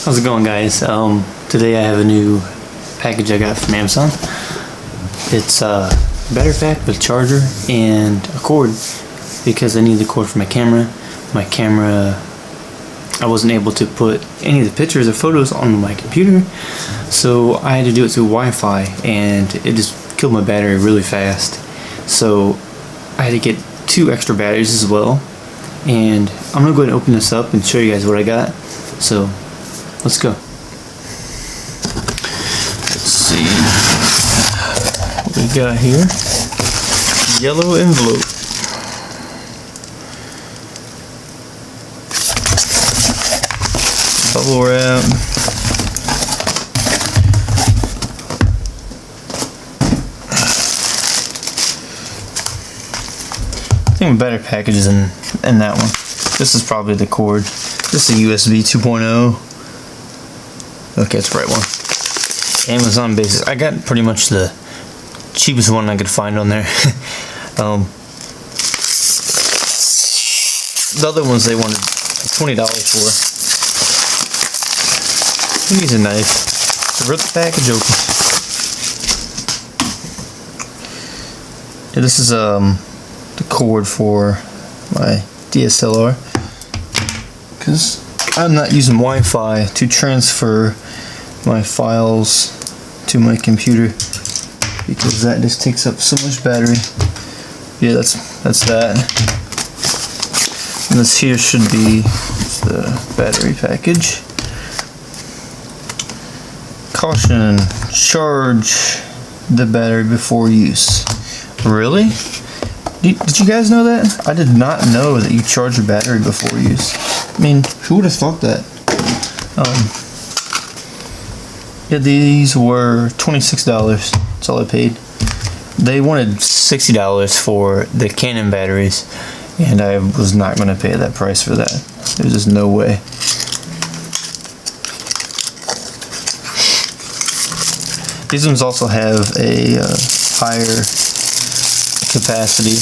How's it going, guys? Today I have a new package I got from Amazon. It's a battery pack with charger and a cord because I need the cord for my camera. My camera, I wasn't able to put any of the pictures or photos on my computer, so I had to do it through Wi-Fi, and it just killed my battery really fast. So I had to get 2 extra batteries as well, and I'm gonna go ahead and open this up and show you guys what I got. So let's go. Let's see what we got here. Yellow envelope. Bubble wrap. I think my battery package is in that one. This is probably the cord. This is a USB 2.0. Okay, it's the right one. Amazon Basics. I got pretty much the cheapest one I could find on there. The other ones they wanted $20 for. Who needs a knife? So rip the package open. Yeah, this is the cord for my DSLR, because I'm not using Wi-Fi to transfer my files to my computer, because that just takes up so much battery. Yeah, that's that. And this here should be the battery package. Caution: charge the battery before use. Really? Did you guys know that? I did not know that you charge your battery before use. I mean, who would have thought that? Yeah, these were $26. That's all I paid. They wanted $60 for the Canon batteries, and I was not going to pay that price for that. There's just no way. These ones also have a higher capacity,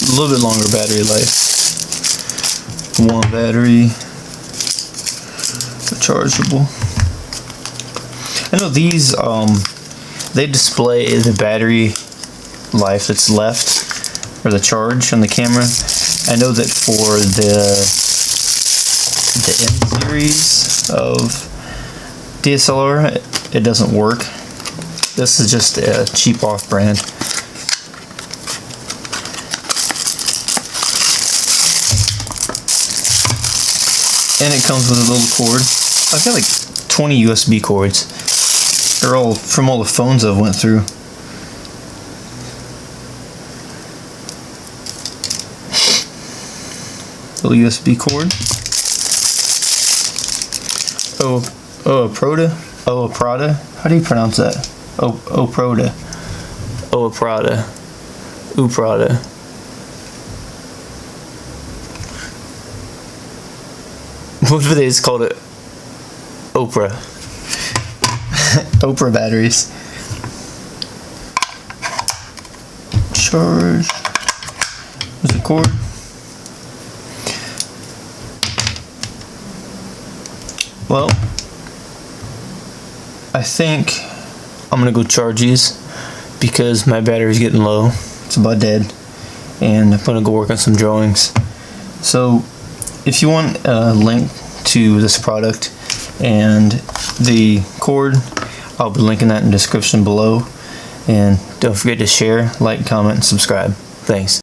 a little bit longer battery life. One battery, rechargeable. I know these, they display the battery life that's left, or the charge on the camera. I know that for the M series of DSLR, it doesn't work. This is just a cheap off-brand. And it comes with a little cord. I've got like 20 USB cords. They're all from all the phones I've went through. Little USB cord. A Prada. How do you pronounce that? Prada. Prada. What if they just called it Oprah? Oprah batteries. Charge. There's the cord. Well, I think I'm gonna go charge these because my battery's getting low. It's about dead, and I'm gonna go work on some drawings. So if you want a link to this product and the cord, I'll be linking that in the description below. And don't forget to share, like, comment, and subscribe. Thanks.